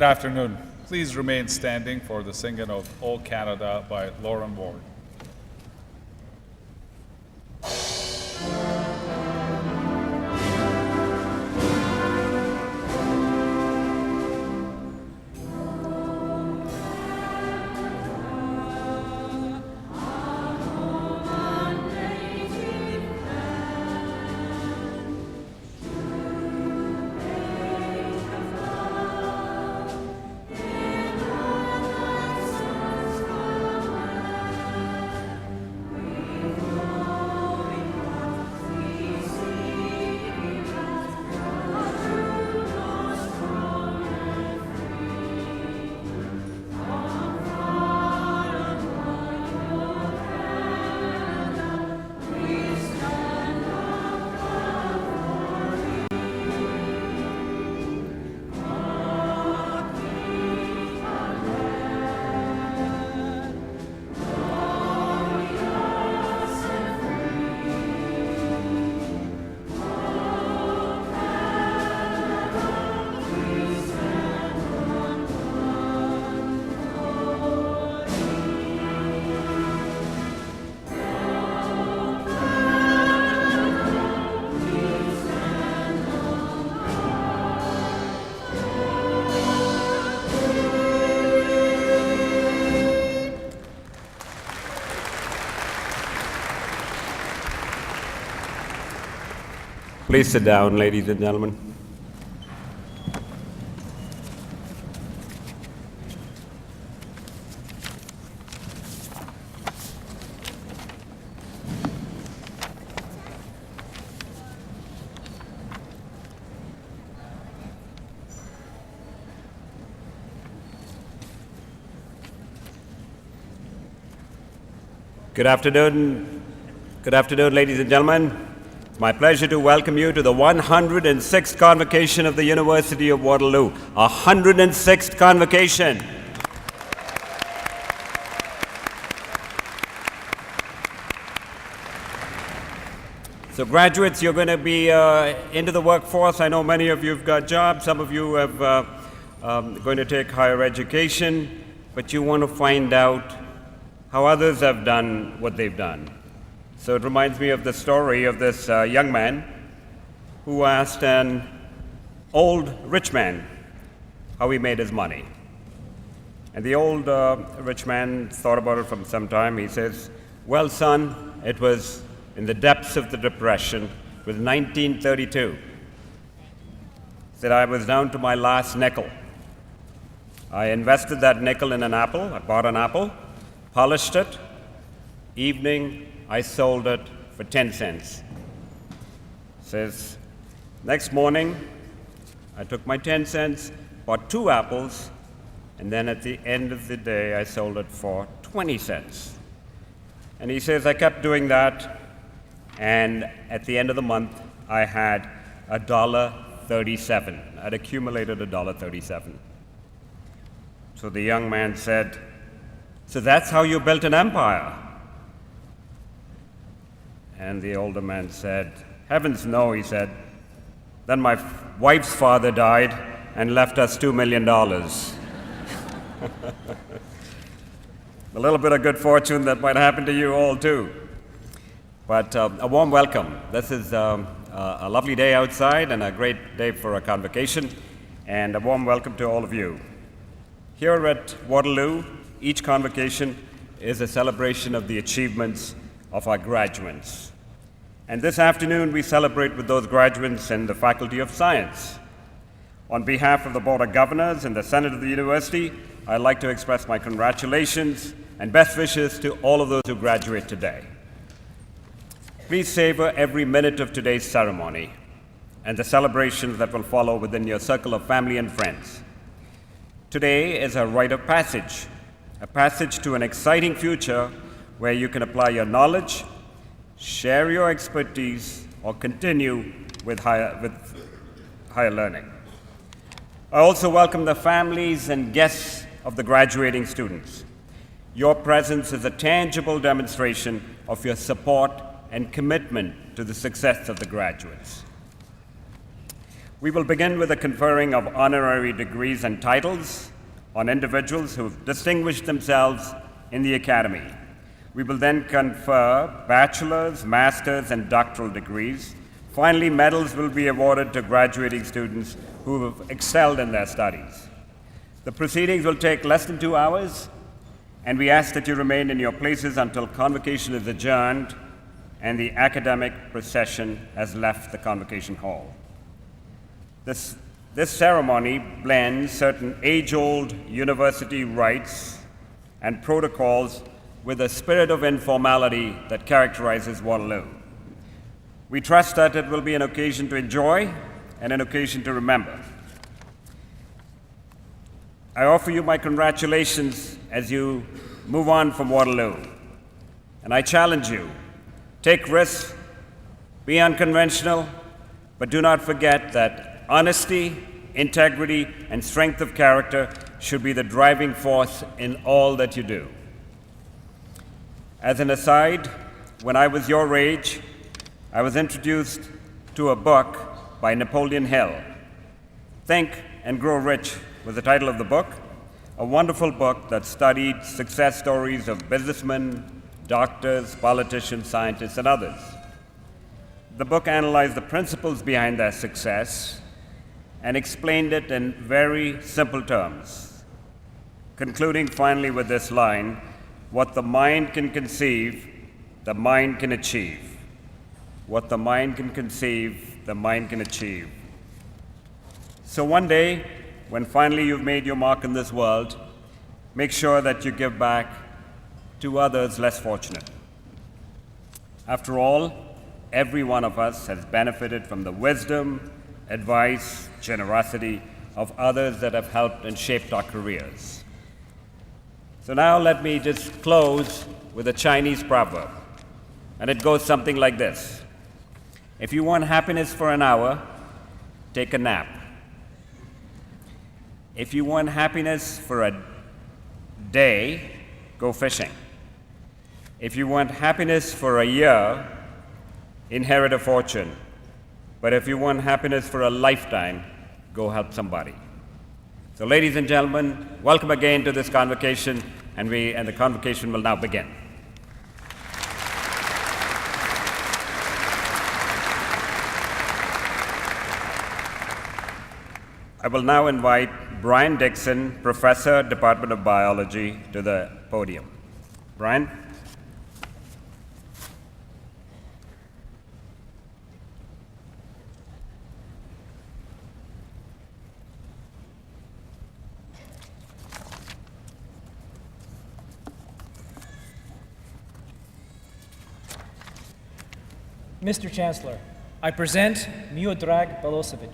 afternoon. Please remain standing for the singing of O Canada by Lauren Ward. Please sit down, ladies and gentlemen. Good afternoon. Good afternoon, ladies and gentlemen. It's my pleasure to welcome you to the 106th Convocation of the University of Waterloo. 106th Convocation. So graduates, you're going to be into the workforce. I know many of you have got jobs. Some of you have going to take higher education, but you want to find out how others have done what they've done. So it reminds me of the story of this young man who asked an old rich man how he made his money. And the old rich man thought about it for some time. He says, "Well, son, it was in the depths of the Depression, it was 1932. He said, I was down to my last nickel. I invested that nickel in an apple. I bought an apple, polished it. Evening, I sold it for 10 cents. Says, next morning, I took my 10 cents, bought 2 apples, and then at the end of the day, I sold it for 20 cents. And he says, I kept doing that, and at the end of the month, I had $1.37. I'd accumulated $1.37. So the young man said, so that's how you built an empire? And the older man said, heavens no, he said. Then my wife's father died and left us $2 million. A little bit of good fortune that might happen to you all too. But a warm welcome. This is a lovely day outside and a great day for a convocation. And a warm welcome to all of you. Here at Waterloo, each convocation is a celebration of the achievements of our graduates. And this afternoon, we celebrate with those graduates in the Faculty of Science. On behalf of the Board of Governors and the Senate of the University, I'd like to express my congratulations and best wishes to all of those who graduate today. Please savor every minute of today's ceremony and the celebrations that will follow within your circle of family and friends. Today is a rite of passage, a passage to an exciting future where you can apply your knowledge, share your expertise, or continue with higher learning. I also welcome the families and guests of the graduating students. Your presence is a tangible demonstration of your support and commitment to the success of the graduates. We will begin with the conferring of honorary degrees and titles on individuals who have distinguished themselves in the Academy. We will then confer bachelor's, master's, and doctoral degrees. Finally, medals will be awarded to graduating students who have excelled in their studies. The proceedings will take less than 2 hours, and we ask that you remain in your places until convocation is adjourned and the academic procession has left the convocation hall. This ceremony blends certain age-old university rites and protocols with a spirit of informality that characterizes Waterloo. We trust that it will be an occasion to enjoy and an occasion to remember. I offer you my congratulations as you move on from Waterloo. And I challenge you, take risks, be unconventional, but do not forget that honesty, integrity, and strength of character should be the driving force in all that you do. As an aside, when I was your age, I was introduced to a book by Napoleon Hill. Think and Grow Rich was the title of the book, a wonderful book that studied success stories of businessmen, doctors, politicians, scientists, and others. The book analyzed the principles behind their success and explained it in very simple terms, concluding finally with this line, "What the mind can conceive, the mind can achieve. What the mind can conceive, the mind can achieve." So one day, when finally you've made your mark in this world, make sure that you give back to others less fortunate. After all, every one of us has benefited from the wisdom, advice, generosity of others that have helped and shaped our careers. So now let me just close with a Chinese proverb, and it goes something like this. If you want happiness for an hour, take a nap. If you want happiness for a day, go fishing. If you want happiness for a year, inherit a fortune. But if you want happiness for a lifetime, go help somebody. So ladies and gentlemen, welcome again to this convocation, and the convocation will now begin. I will now invite Brian Dixon, Professor, Department of Biology, to the podium. Brian? Mr. Chancellor, I present Miodrag Belosevic.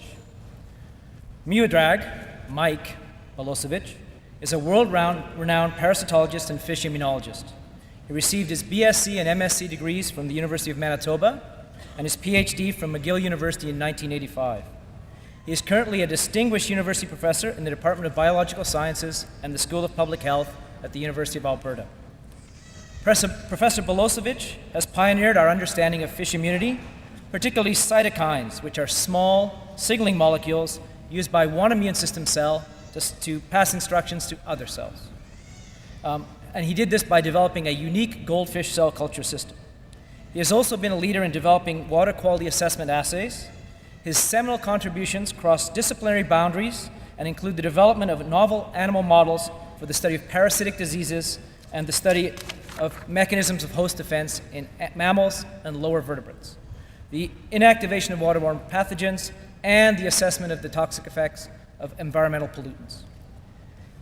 Miodrag, Mike Belosevic, is a world-renowned parasitologist and fish immunologist. He received his BSc and MSc degrees from the University of Manitoba and his PhD from McGill University in 1985. He is currently a distinguished university professor in the Department of Biological Sciences and the School of Public Health at the University of Alberta. Professor Belosevic has pioneered our understanding of fish immunity, particularly cytokines, which are small signaling molecules used by one immune system cell to pass instructions to other cells. And he did this by developing a unique goldfish cell culture system. He has also been a leader in developing water quality assessment assays. His seminal contributions cross disciplinary boundaries and include the development of novel animal models for the study of parasitic diseases and the study of mechanisms of host defense in mammals and lower vertebrates, the inactivation of waterborne pathogens, and the assessment of the toxic effects of environmental pollutants.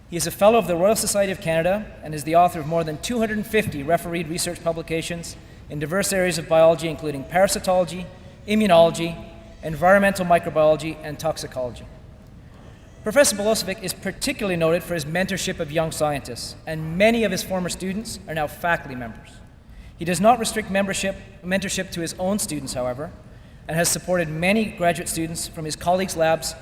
He is a Fellow of the Royal Society of Canada and is the author of more than 250 refereed research publications in diverse areas of biology, including parasitology, immunology, environmental microbiology, and toxicology. Professor Belosevic is particularly noted for his mentorship of young scientists, and many of his former students are now faculty members. He does not restrict mentorship to his own students, however, and has supported many graduate students from his colleagues' labs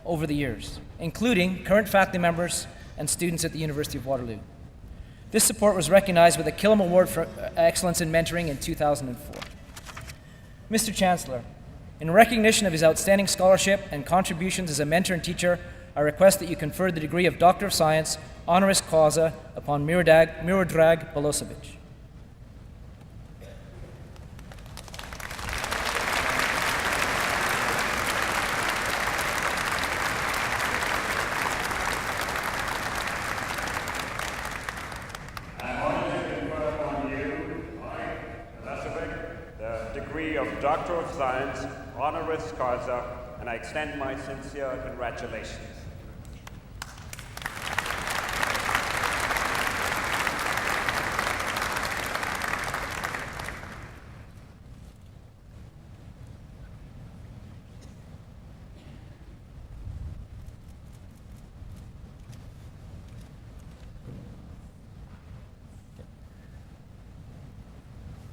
over the years, including current faculty members and students at the University of Waterloo. This support was recognized with a Killam Award for Excellence in Mentoring in 2004. Mr. Chancellor, In recognition of his outstanding scholarship and contributions as a mentor and teacher, I request that you confer the degree of Doctor of Science, honoris causa, upon Miodrag Balosevic. Of Doctor of Science, honoris causa, and I extend my sincere congratulations.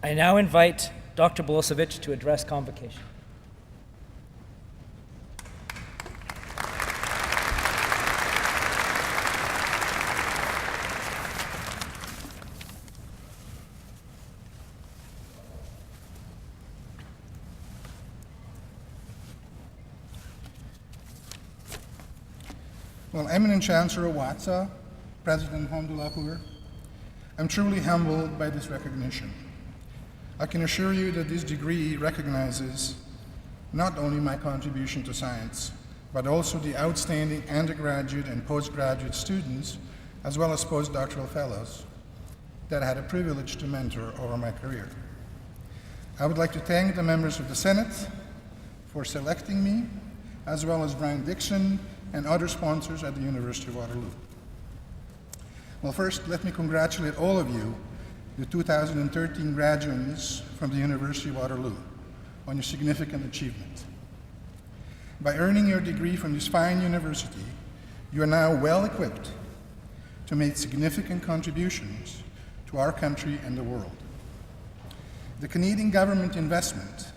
I now invite Dr. Balosevic to address Convocation. Well, Eminent Chancellor Watsa, President Hondulapur, I'm truly humbled by this recognition. I can assure you that this degree recognizes not only my contribution to science, but also the outstanding undergraduate and postgraduate students, as well as postdoctoral fellows, that I had a privilege to mentor over my career. I would like to thank the members of the Senate for selecting me, as well as Brian Dixon and other sponsors at the University of Waterloo. Well, first, let me congratulate all of you, the 2013 graduates from the University of Waterloo, on your significant achievement. By earning your degree from this fine university, you are now well equipped to make significant contributions to our country and the world. The Canadian government investment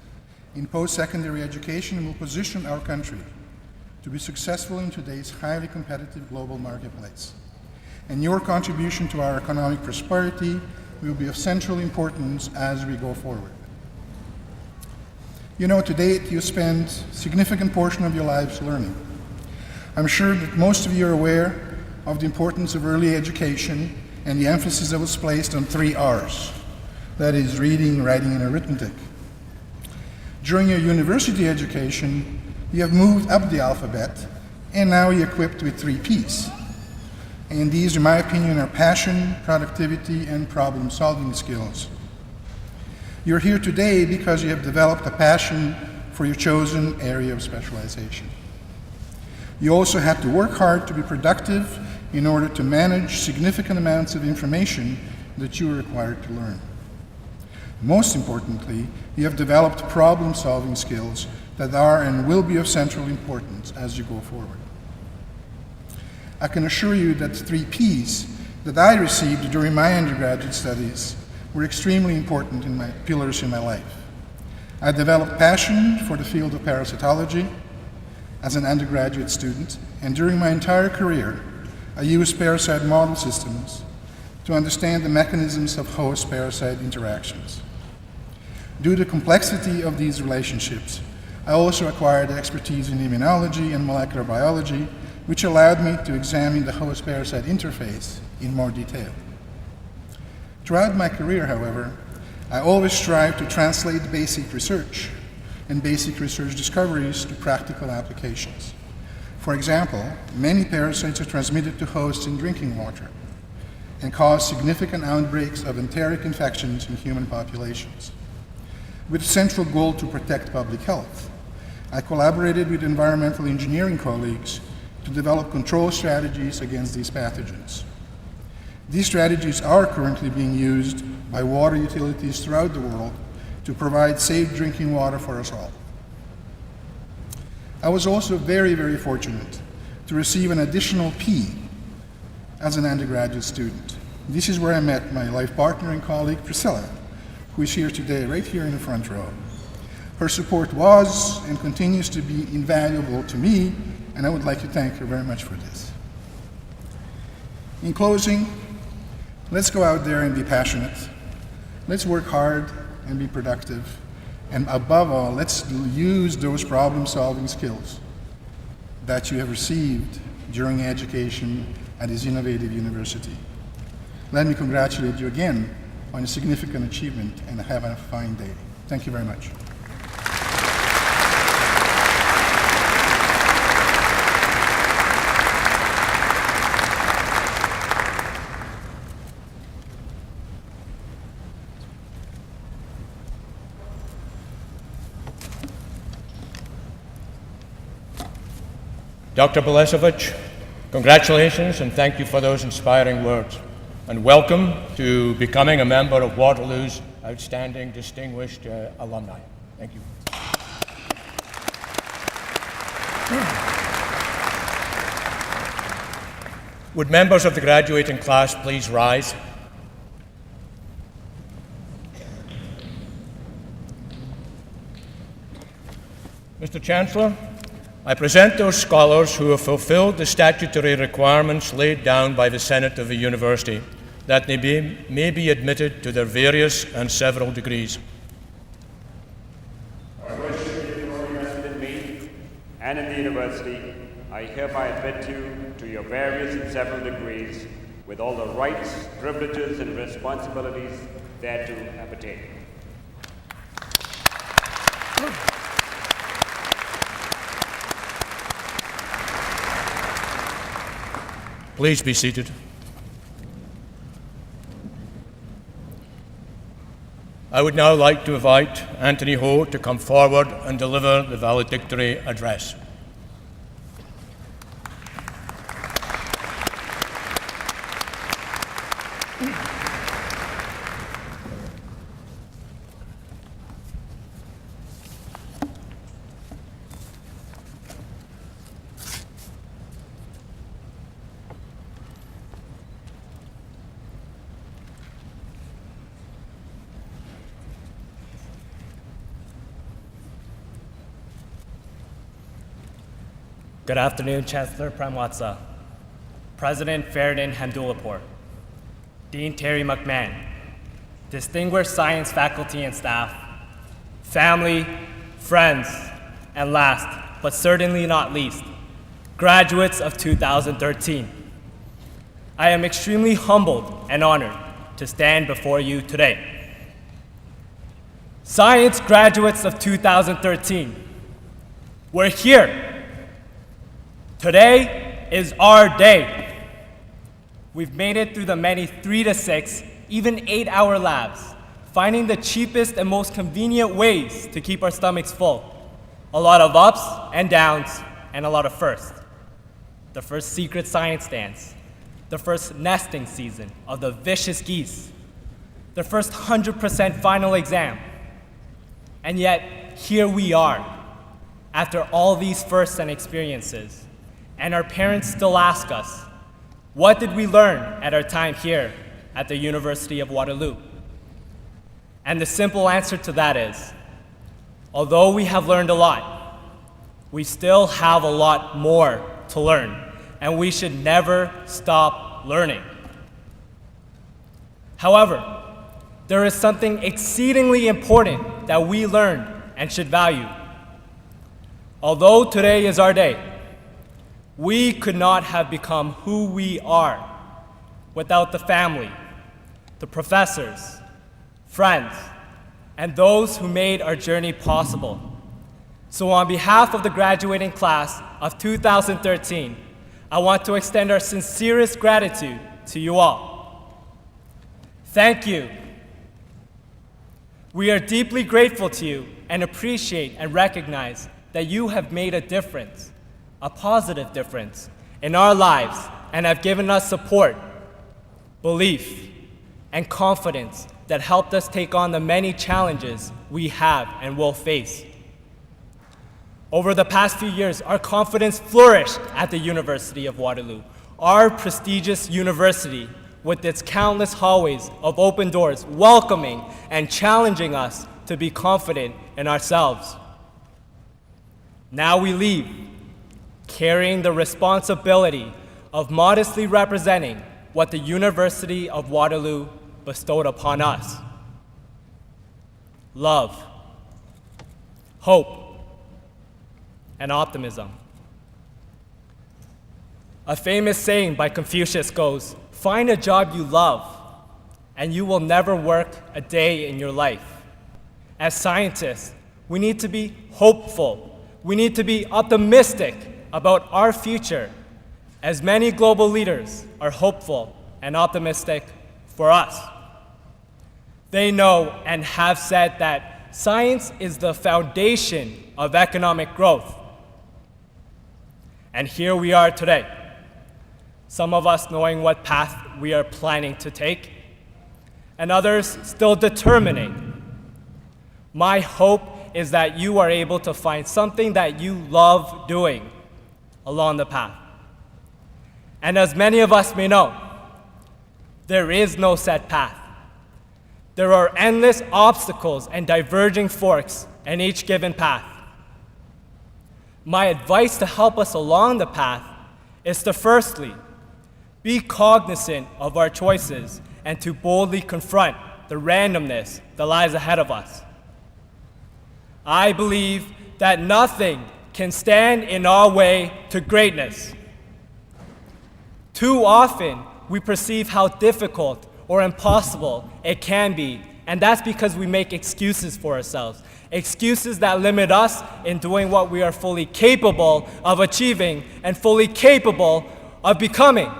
in post-secondary education will position our country to be successful in today's highly competitive global marketplace. And your contribution to our economic prosperity will be of central importance as we go forward. You know, to date, you spent a significant portion of your lives learning. I'm sure that most of you are aware of the importance of early education and the emphasis that was placed on 3 R's. That is, reading, writing, and arithmetic. During your university education, you have moved up the alphabet, and now you're equipped with 3 P's. And these, in my opinion, are passion, productivity, and problem-solving skills. You're here today because you have developed a passion for your chosen area of specialization. You also had to work hard to be productive in order to manage significant amounts of information that you are required to learn. Most importantly, you have developed problem-solving skills that are and will be of central importance as you go forward. I can assure you that the 3 Ps that I received during my undergraduate studies were extremely important in my pillars in my life. I developed passion for the field of parasitology as an undergraduate student, and during my entire career, I used parasite model systems to understand the mechanisms of host-parasite interactions. Due to the complexity of these relationships, I also acquired expertise in immunology and molecular biology, which allowed me to examine the host-parasite interface in more detail. Throughout my career, however, I always strive to translate basic research and basic research discoveries to practical applications. For example, many parasites are transmitted to hosts in drinking water and cause significant outbreaks of enteric infections in human populations. With a central goal to protect public health, I collaborated with environmental engineering colleagues to develop control strategies against these pathogens. These strategies are currently being used by water utilities throughout the world to provide safe drinking water for us all. I was also very, very fortunate to receive an additional P as an undergraduate student. This is where I met my life partner and colleague, Priscilla, who is here today, right here in the front row. Her support was and continues to be invaluable to me, and I would like to thank her very much for this. In closing, let's go out there and be passionate. Let's work hard and be productive. And above all, let's use those problem-solving skills that you have received during education at this innovative university. Let me congratulate you again on a significant achievement, and have a fine day. Thank you very much. Dr. Balesevich, congratulations and thank you for those inspiring words. And welcome to becoming a member of Waterloo's outstanding, distinguished alumni. Thank you. Would members of the graduating class please rise? Mr. Chancellor, I present those scholars who have fulfilled the statutory requirements laid down by the Senate of the University, that they may be admitted to their various and several degrees. I wish you were invested in me and in the university. I hereby admit you to your various and several degrees with all the rights, privileges, and responsibilities thereto appertain. Please be seated. I would now like to invite Anthony Ho to come forward and deliver the valedictory address. Good afternoon, Chancellor Pramwatsa, President Ferdinand Handulapur, Dean Terry McMahon, distinguished science faculty and staff, family, friends, and last, but certainly not least, graduates of 2013. I am extremely humbled and honored to stand before you today. Science graduates of 2013, we're here. Today is our day. We've made it through the many 3 to 6, even 8-hour labs, finding the cheapest and most convenient ways to keep our stomachs full. A lot of ups and downs, and a lot of firsts. The first secret science dance, the first nesting season of the vicious geese, the first 100% final exam. And yet, here we are, after all these firsts and experiences. And our parents still ask us, what did we learn at our time here at the University of Waterloo? And the simple answer to that is, although we have learned a lot, we still have a lot more to learn, and we should never stop learning. However, there is something exceedingly important that we learned and should value. Although today is our day, we could not have become who we are without the family, the professors, friends, and those who made our journey possible. So on behalf of the graduating class of 2013, I want to extend our sincerest gratitude to you all. Thank you. We are deeply grateful to you and appreciate and recognize that you have made a difference, a positive difference, in our lives and have given us support, belief, and confidence that helped us take on the many challenges we have and will face. Over the past few years, our confidence flourished at the University of Waterloo, our prestigious university with its countless hallways of open doors, welcoming and challenging us to be confident in ourselves. Now we leave, carrying the responsibility of modestly representing what the University of Waterloo bestowed upon us: love, hope, and optimism. A famous saying by Confucius goes, "Find a job you love, and you will never work a day in your life." As scientists, we need to be hopeful. We need to be optimistic about our future, as many global leaders are hopeful and optimistic for us. They know and have said that science is the foundation of economic growth. And here we are today, some of us knowing what path we are planning to take, and others still determining. My hope is that you are able to find something that you love doing along the path. And as many of us may know, there is no set path. There are endless obstacles and diverging forks in each given path. My advice to help us along the path is to firstly, be cognizant of our choices and to boldly confront the randomness that lies ahead of us. I believe that nothing can stand in our way to greatness. Too often, we perceive how difficult or impossible it can be, and that's because we make excuses for ourselves. Excuses that limit us in doing what we are fully capable of achieving and fully capable of becoming.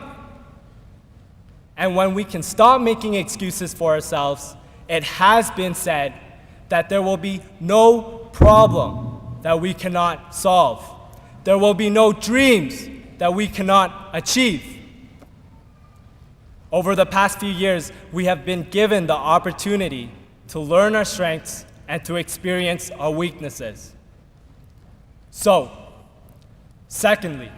And when we can stop making excuses for ourselves, it has been said that there will be no problem that we cannot solve. There will be no dreams that we cannot achieve. Over the past few years, we have been given the opportunity to learn our strengths and to experience our weaknesses. So, secondly,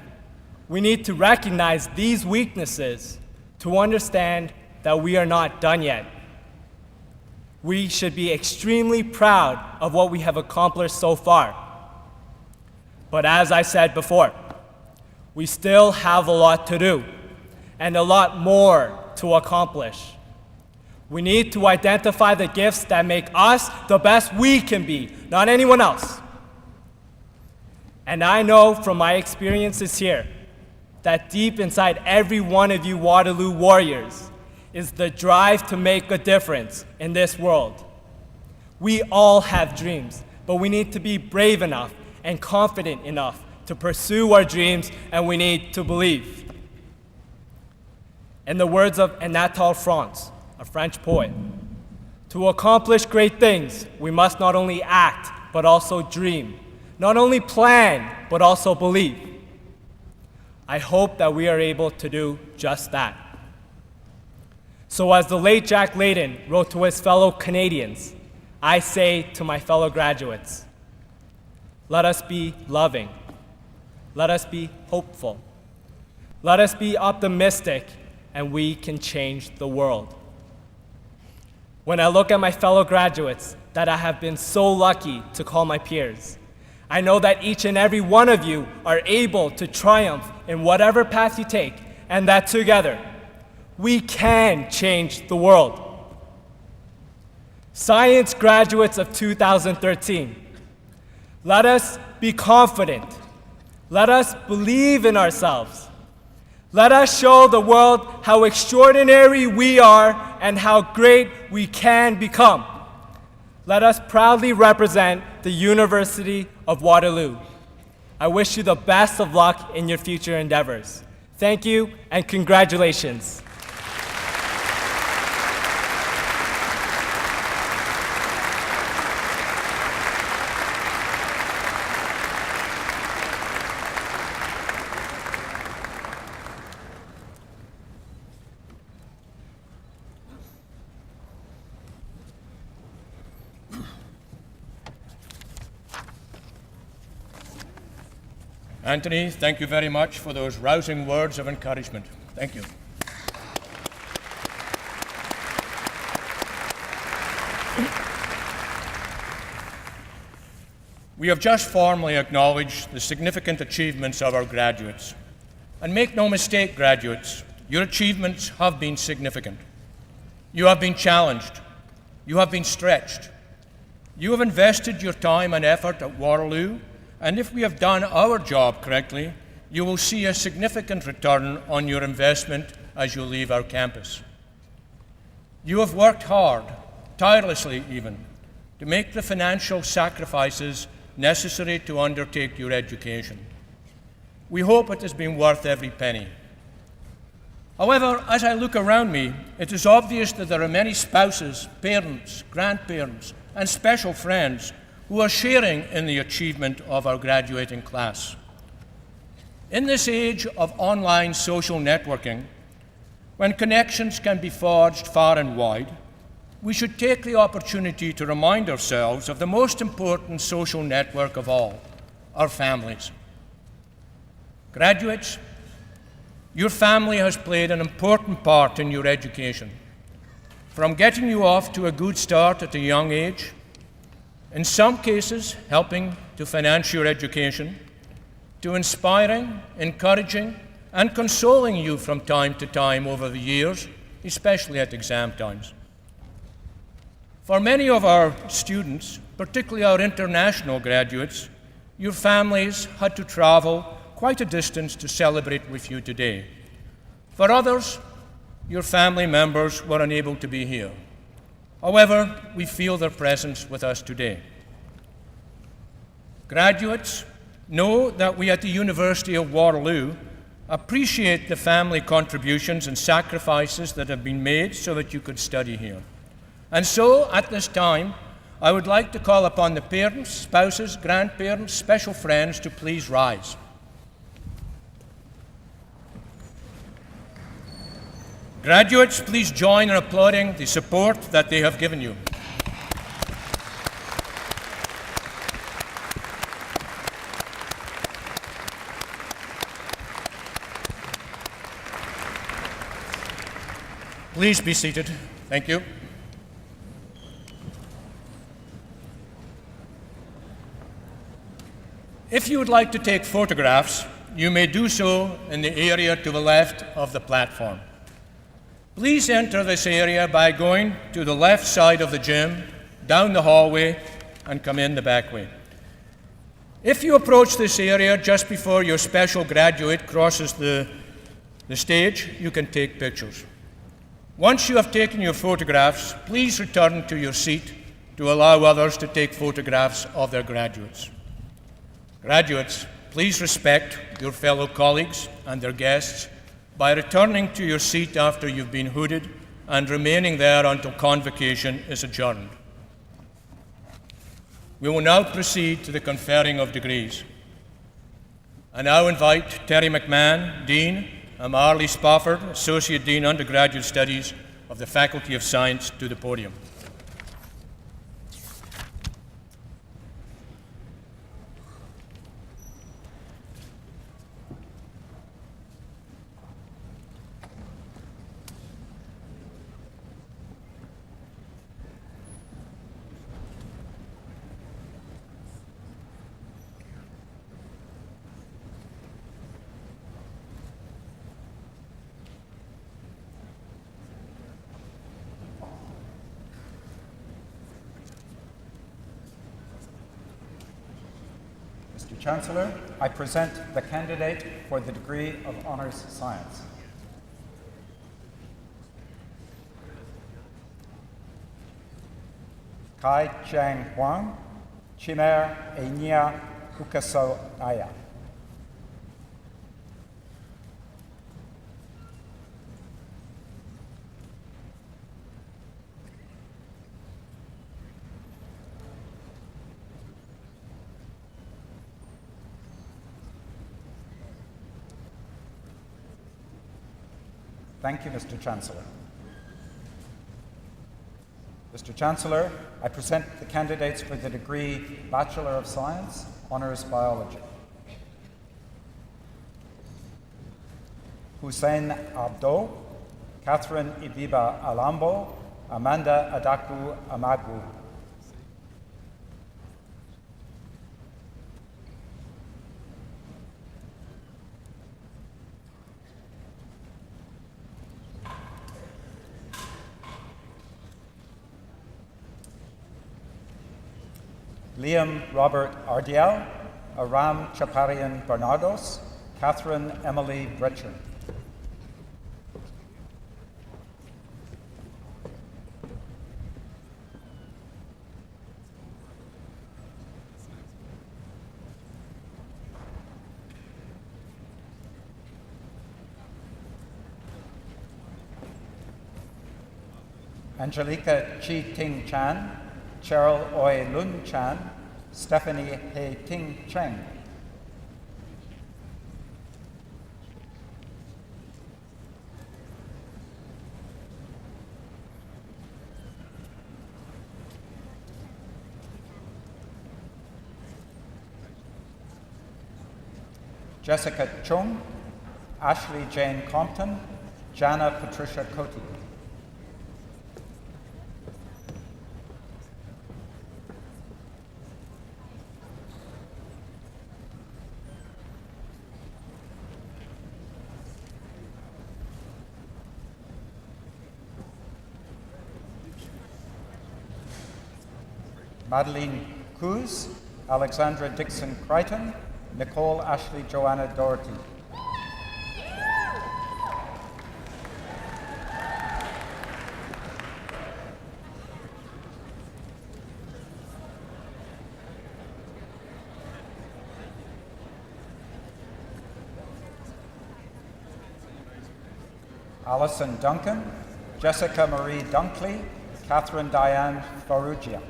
we need to recognize these weaknesses to understand that we are not done yet. We should be extremely proud of what we have accomplished so far. But as I said before, we still have a lot to do and a lot more to accomplish. We need to identify the gifts that make us the best we can be, not anyone else. And I know from my experiences here that deep inside every one of you Waterloo warriors is the drive to make a difference in this world. We all have dreams, but we need to be brave enough and confident enough to pursue our dreams, and we need to believe. In the words of Anatole France, a French poet, to accomplish great things, we must not only act, but also dream. Not only plan, but also believe. I hope that we are able to do just that. So as the late Jack Layton wrote to his fellow Canadians, I say to my fellow graduates, let us be loving. Let us be hopeful. Let us be optimistic, and we can change the world. When I look at my fellow graduates that I have been so lucky to call my peers, I know that each and every one of you are able to triumph in whatever path you take, and that together, we can change the world. Science graduates of 2013, let us be confident. Let us believe in ourselves. Let us show the world how extraordinary we are and how great we can become. Let us proudly represent the University of Waterloo. I wish you the best of luck in your future endeavors. Thank you and congratulations. Anthony, thank you very much for those rousing words of encouragement. Thank you. We have just formally acknowledged the significant achievements of our graduates. And make no mistake, graduates, your achievements have been significant. You have been challenged. You have been stretched. You have invested your time and effort at Waterloo, and if we have done our job correctly, you will see a significant return on your investment as you leave our campus. You have worked hard, tirelessly even, to make the financial sacrifices necessary to undertake your education. We hope it has been worth every penny. However, as I look around me, it is obvious that there are many spouses, parents, grandparents, and special friends who are sharing in the achievement of our graduating class. In this age of online social networking, when connections can be forged far and wide, we should take the opportunity to remind ourselves of the most important social network of all, our families. Graduates, your family has played an important part in your education, from getting you off to a good start at a young age, in some cases helping to finance your education, to inspiring, encouraging, and consoling you from time to time over the years, especially at exam times. For many of our students, particularly our international graduates, your families had to travel quite a distance to celebrate with you today. For others, your family members were unable to be here. However, we feel their presence with us today. Graduates, know that we at the University of Waterloo appreciate the family contributions and sacrifices that have been made so that you could study here. And so, at this time, I would like to call upon the parents, spouses, grandparents, special friends to please rise. Graduates, please join in applauding the support that they have given you. Please be seated. Thank you. If you would like to take photographs, you may do so in the area to the left of the platform. Please enter this area by going to the left side of the gym, down the hallway, and come in the back way. If you approach this area just before your special graduate crosses the stage, you can take pictures. Once you have taken your photographs, please return to your seat to allow others to take photographs of their graduates. Graduates, please respect your fellow colleagues and their guests by returning to your seat after you've been hooded and remaining there until convocation is adjourned. We will now proceed to the conferring of degrees. I now invite Terry McMahon, Dean, and Marley Spofford, Associate Dean, Undergraduate Studies of the Faculty of Science, to the podium. Mr. Chancellor, I present the candidate for the degree of Honours Science. Kai Chang Huang, Chimer Enya Hukasoaya. Thank you, Mr. Chancellor. Mr. Chancellor, I present the candidates for the degree Bachelor of Science, Honours Biology. Hussein Abdo, Catherine Ibiba Alambo, Amanda Adaku Amagwu. Liam Robert Ardiel, Aram Chaparian Bernardos, Catherine Emily Brecher. Angelica Chi Ting Chan, Cheryl Oi Lun Chan, Stephanie He Ting Cheng. Jessica Chung, Ashley Jane Compton, Jana Patricia Cote. Madeline Cruz, Alexandra Dixon Crichton, Nicole Ashley Joanna Doherty. Alison Duncan, Jessica Marie Dunkley, Catherine Diane Farugia.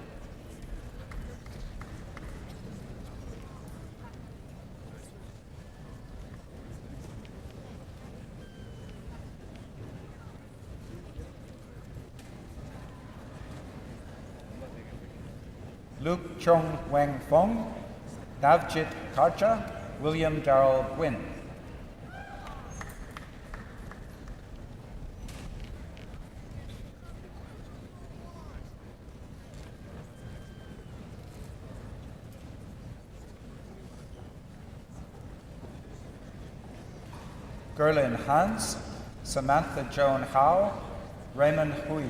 Luke Chung Weng Fong, Navjit Karcha, William Darrell Gwynn. Gerlin Hans, Samantha Joan Howe, Raymond Hui.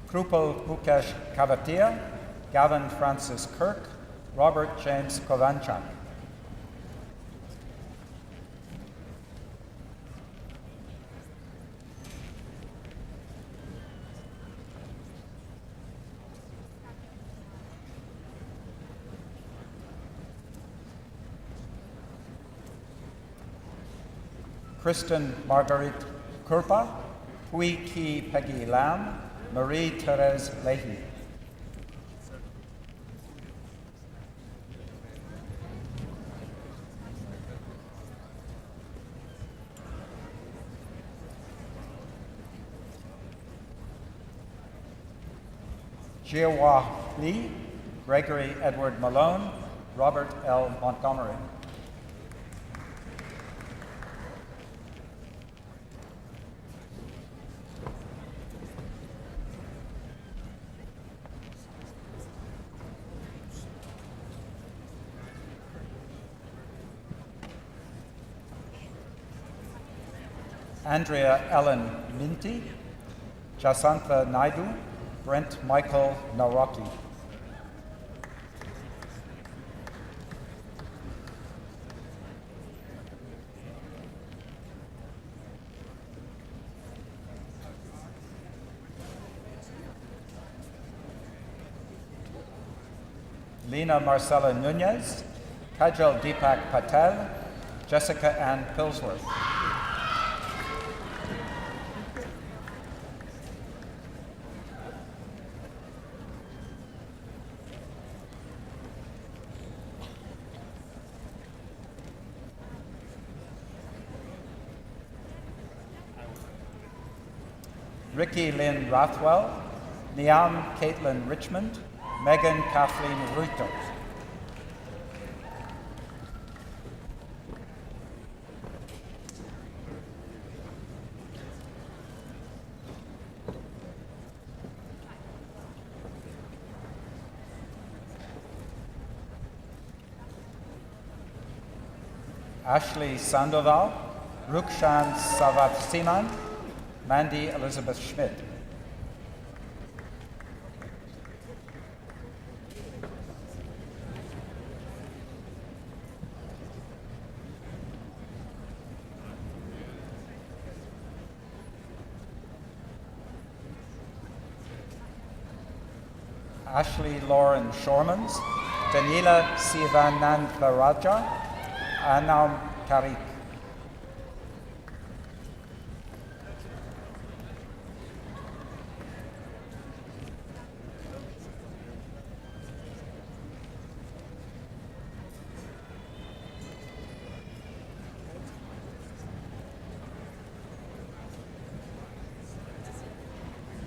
Krupal Mukesh Kavatia, Gavin Francis Kirk, Robert James Kovanchak. Kristen Marguerite Kurpa, Hui Ki Peggy Lam, Marie-Therese Leahy. Jiahua Lee, Gregory Edward Malone, Robert L. Montgomery. Andrea Ellen Minty, Jasantha Naidu, Brent Michael Nawrocki. Lena Marcella Nunez, Kajal Deepak Patel, Jessica Ann Pillsworth. Ricky Lynn Rathwell, Niam Caitlin Richmond, Megan Kathleen Ruto. Ashley Sandoval, Rukshan Savat-Siman, Mandy Elizabeth Schmidt. Ashley Lauren Shormans, Daniela Sivanantharaja, Anam Tariq.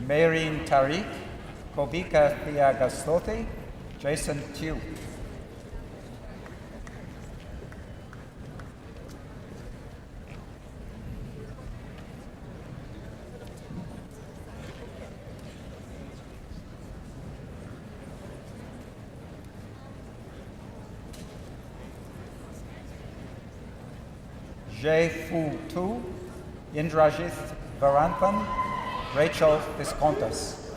Maureen Tariq, Kobika Thiagastothi, Jason Tew. Jay Fu Tu, Indrajit Varanthan, Rachel Viscontas.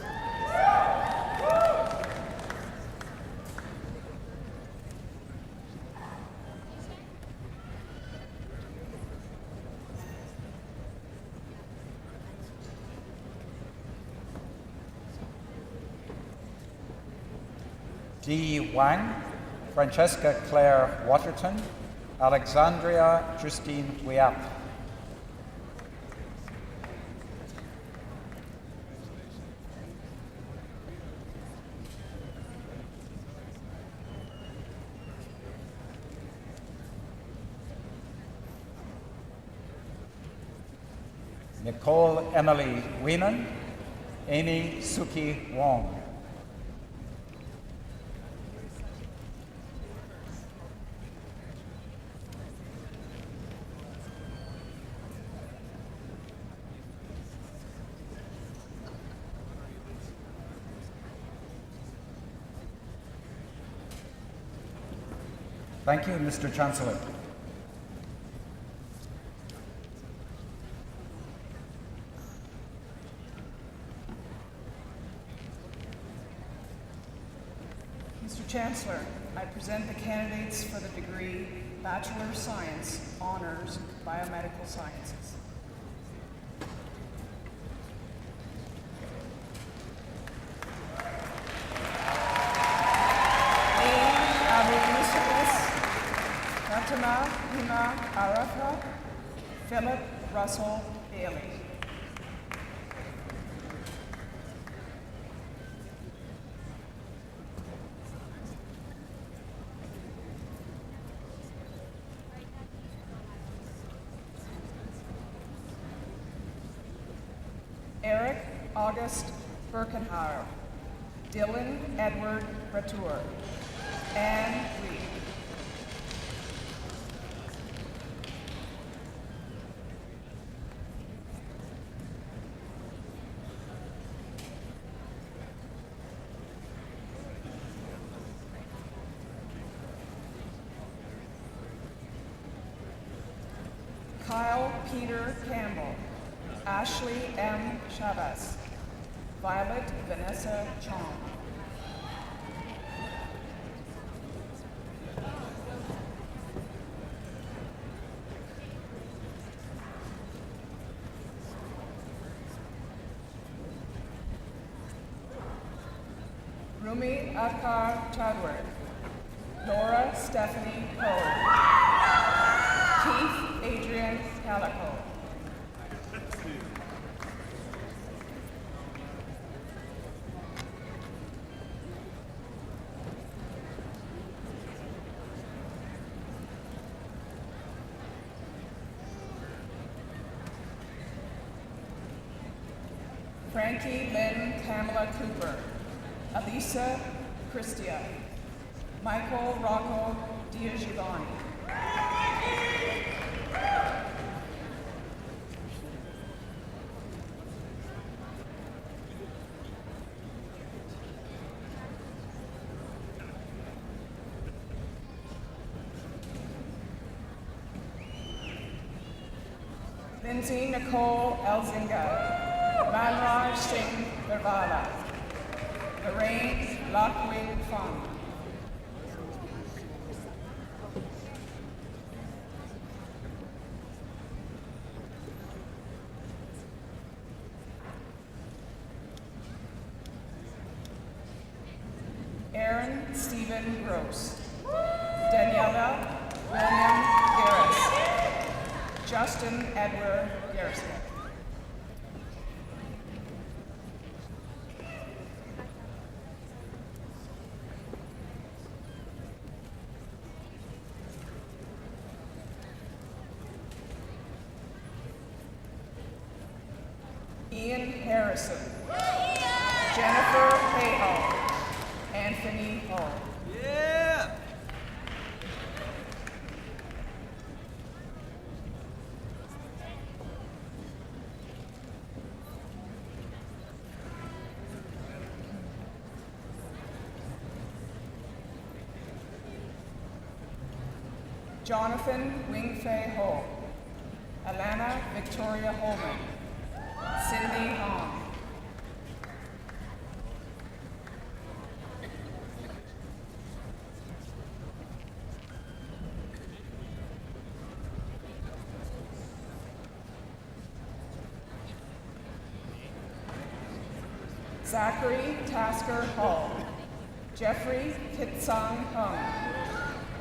Dee Wang, Francesca Claire Waterton, Alexandria Justine Wiap. Nicole Emily Wieman, Amy Suki Wong. Thank you, Mr. Chancellor. Mr. Chancellor, I present the candidates for the degree Bachelor of Science, Honors, Biomedical Sciences. Fatima Hina Arafa, Philip Russell Bailey. Eric August Birkenhauer, Dylan Edward Bratour, Anne Reed. Kyle Peter Campbell, Ashley M. Chavez, Violet Vanessa Chong. Rumi Akar Chadwick, Laura Stephanie Poe, Keith Adrian Calico. Frankie Lynn Pamela Cooper, Alisa Christia, Michael Rocco Diagiovanni. Lindsay Nicole Elzinga, Manraj Singh Darvala, Lorraine Lockwood Fong, Aaron Stephen Gross, Daniela William Garris, Justin Edward Garrison. Ian Harrison, Jennifer Hayhall, Anthony Hall. Jonathan Wingfei Ho, Alana Victoria Holman, Cindy Hong. Zachary Tasker Hall, Jeffrey Kitsang Hung,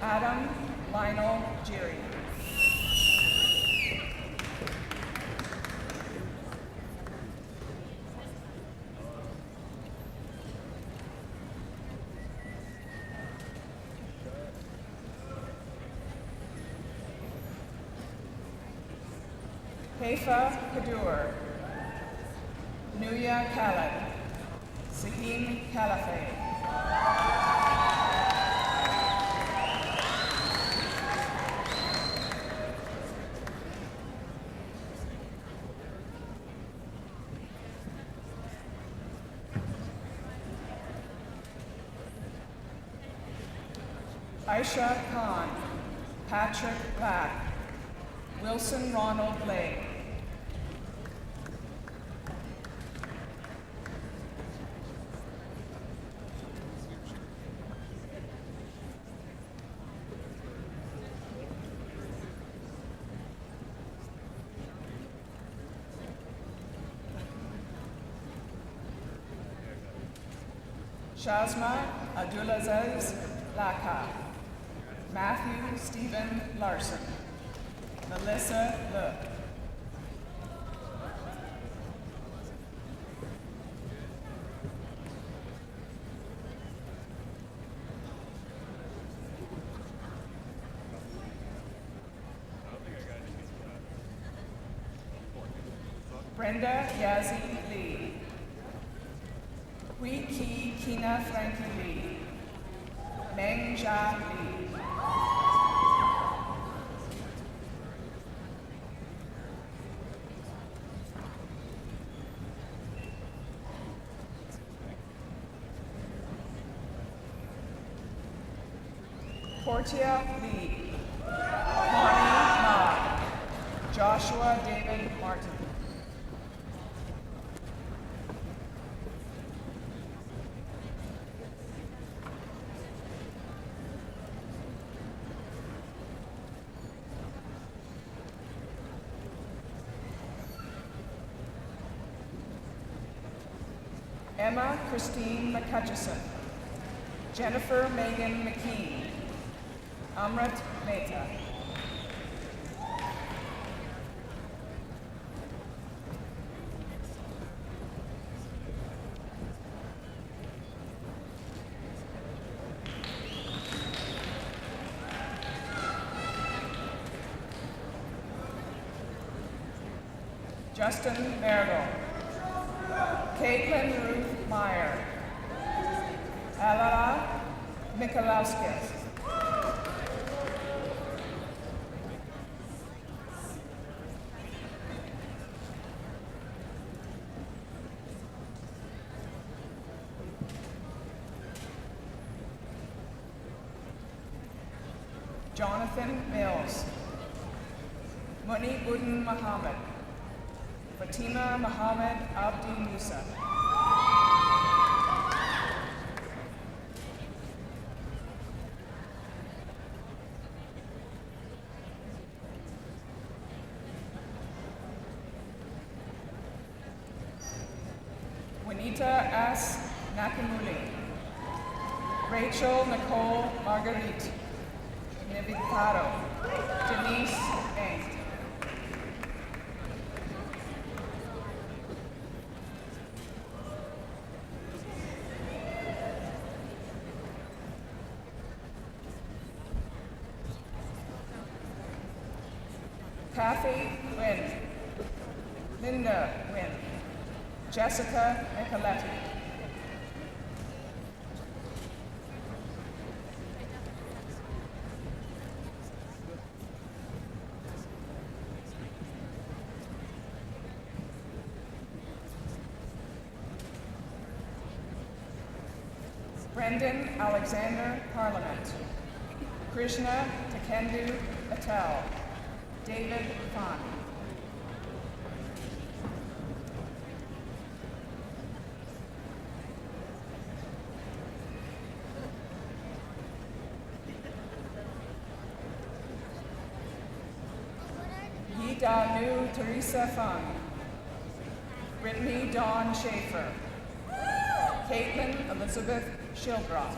Adam Lionel Jiri. Haifa Kadur, Nuya Khaled, Sahim Caliphate. Aisha Khan, Patrick Black, Wilson Ronald Blake. Shazma Abdulaziz Laka, Matthew Stephen Larson, Melissa Look. Brenda Yazzie Lee, Hui Ki Kina Frankie Lee, Meng Jia Lee. Portia Lee, Connie Ma, Joshua David Martin. Emma Christine McCutcheson, Jennifer Megan McKean, Amrit Mehta. Justin Merrill, Caitlin Ruth Meyer, Alana Mikalowskis. Jonathan Mills, Munibuddin Muhammad. Fatima Muhammad Abdi Musa. Juanita S. Nakamuli. Rachel Nicole Marguerite. Nivitaro. Denise Eng. Kathy Wynn. Linda Wynn. Jessica Nicoletti. Brendan Alexander Parliament. Krishna Takendu Patel. David Khan. Yidanu Teresa Fung. Brittany Dawn Schaefer. Caitlin Elizabeth Shildroth.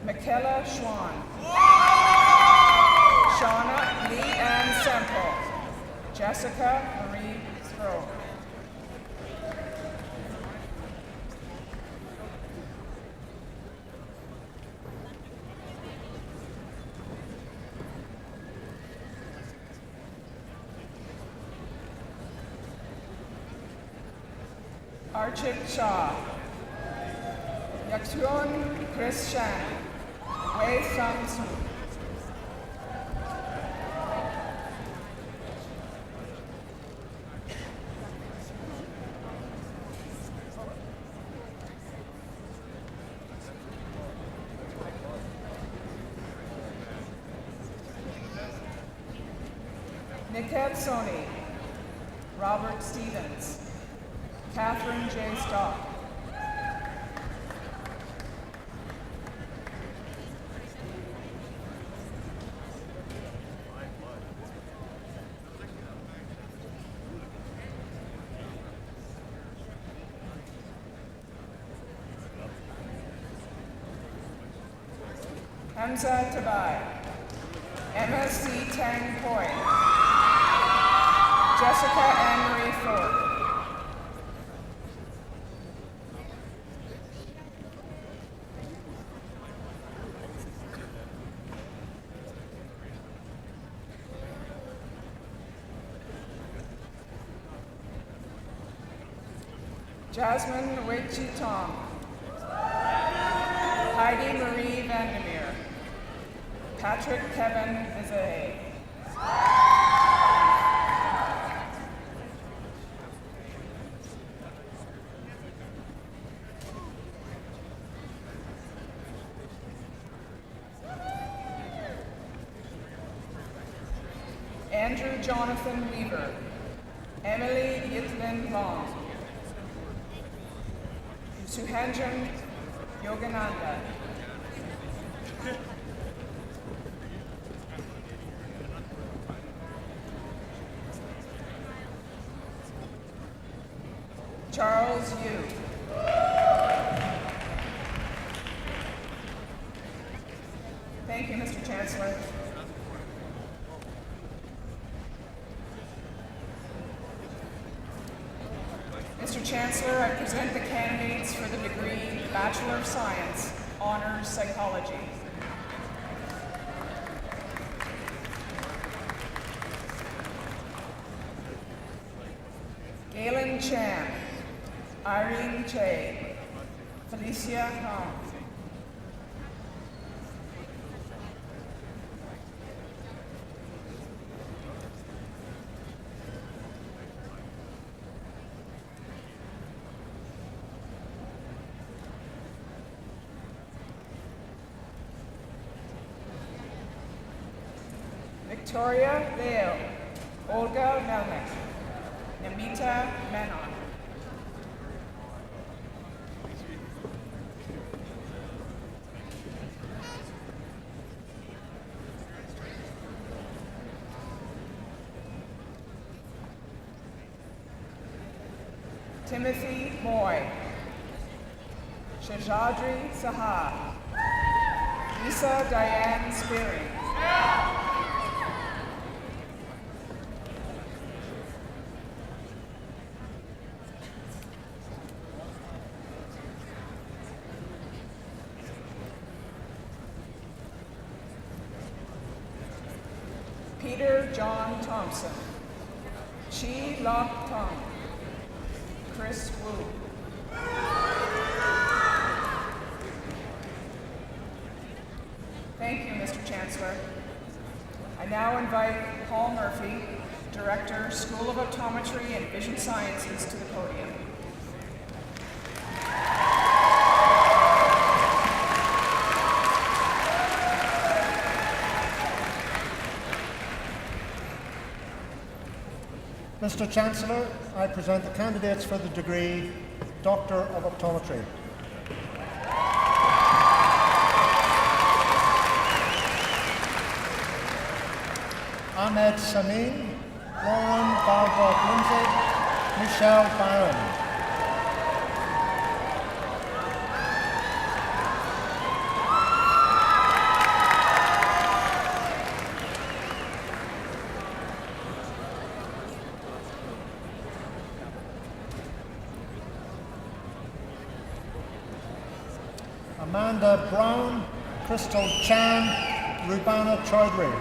Michaela Schwan. Shauna Lee Ann Semple. Jessica Marie Stroh. Archit Shah. Yaksuon Chris Shan. Wei Sung Soo. Niket Soni. Robert Stevens. Catherine J. Stock. Hamza Tabai. Emma C. Tang Poi. Jessica Anne-Marie Ford. Jasmine Weichi Tong. Heidi Marie Vandermeer. Patrick Kevin Vizay. Andrew Jonathan Weaver. Emily Yitlin Long. Suhanjan Yogananda. Charles Yu. Thank you, Mr. Chancellor. Mr. Chancellor, I present the candidates for the degree Bachelor of Science, Honors Psychology. Galen Chan, Irene Che, Felicia Hong. Victoria Vale, Olga Melnick, Namita Menon. Timothy Moy, Shajadri Saha, Lisa Diane Spearing, Peter John Thompson, Chi Lok Tong, Chris Wu. Thank you, Mr. Chancellor. I now invite Paul Murphy, Director, School of Optometry and Vision Sciences, to the podium. Mr. Chancellor, I present the candidates for the degree Doctor of Optometry. Ahmed Samin, Lauren Barbara Lindsay, Michelle Barron. Amanda Brown, Crystal Chan, Rubana Chaudhry.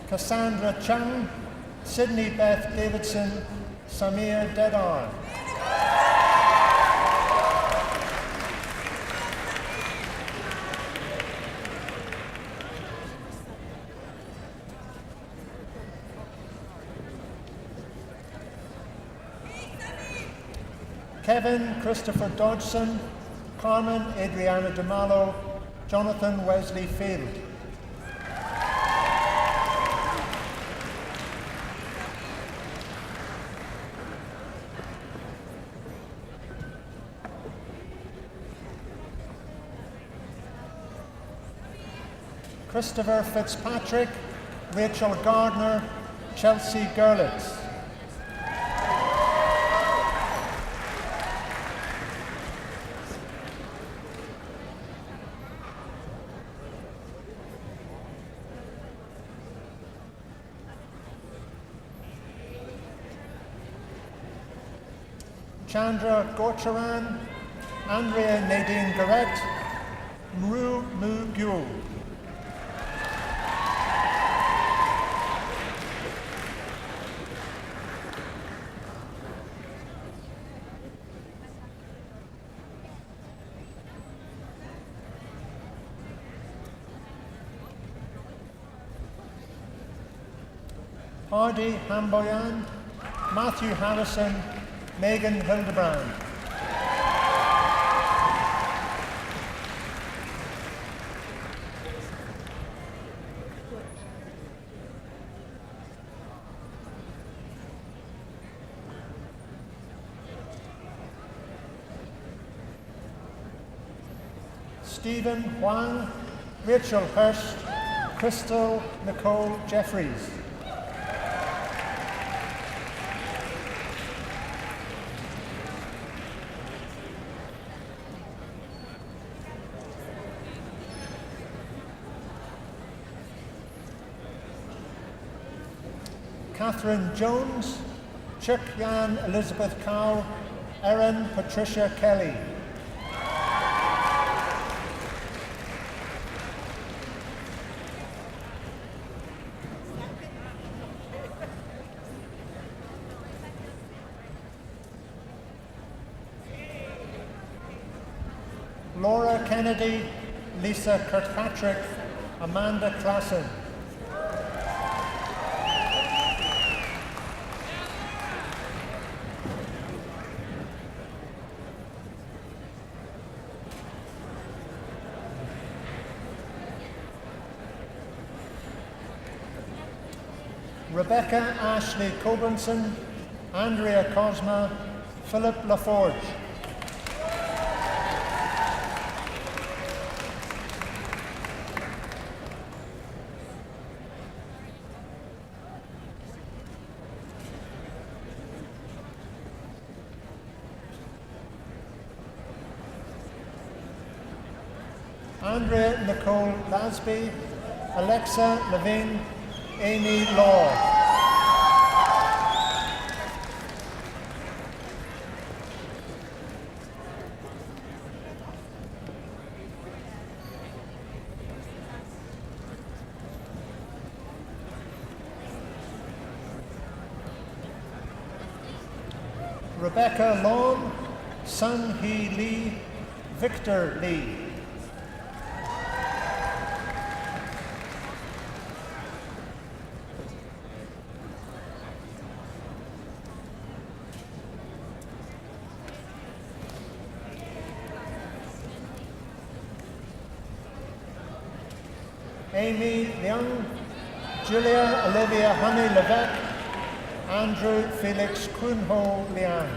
Cassandra Chung, Sydney Beth Davidson, Samir Dedar. Kevin Christopher Dodgson, Carmen Adriana DeMallo, Jonathan Wesley Field. Christopher Fitzpatrick, Rachel Gardner, Chelsea Gerlitz. Chandra Gorcharan, Andrea Nadine Garrett, Mru Mu Gyul. Hardy Hamboyan, Matthew Harrison, Megan Hildebrand. Stephen Huang, Rachel Hurst, Crystal Nicole Jeffries. Catherine Jones, Chuck Yan Elizabeth Cow, Erin Patricia Kelly. Laura Kennedy, Lisa Kirkpatrick, Amanda Klassen. Rebecca Ashley Coburnson, Andrea Cosma, Philip LaForge. Andrea Nicole Lasby, Alexa Levine, Amy Law. Rebecca Long, Sun Hee Lee, Victor Lee. Amy Leung, Julia Olivia Honey Levesque, Andrew Felix Kunho Liang.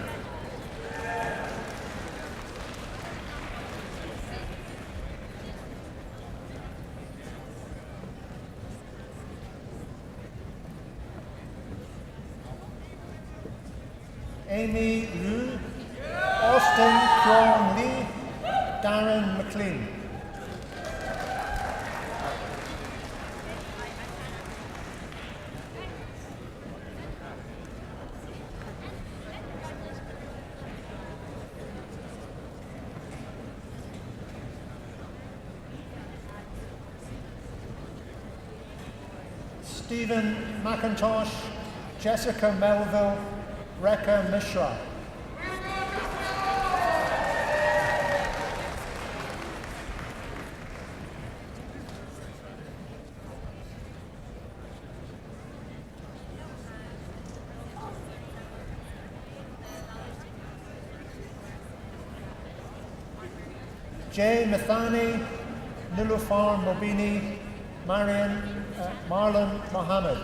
Amy Liu, Austin Kwong Lee, Darren McLean. Stephen McIntosh, Jessica Melville, Rekha Mishra. Jay Mithani, Nilufar Mobini, Marlon Mohammed.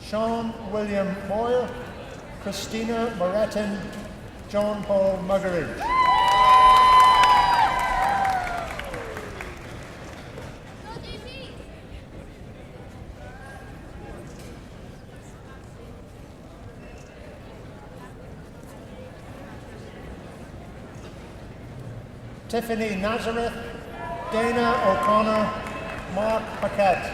Sean William Moyle, Christina Moretin, John Paul Muggeridge. Tiffany Nazareth, Dana O'Connor, Mark Paquette.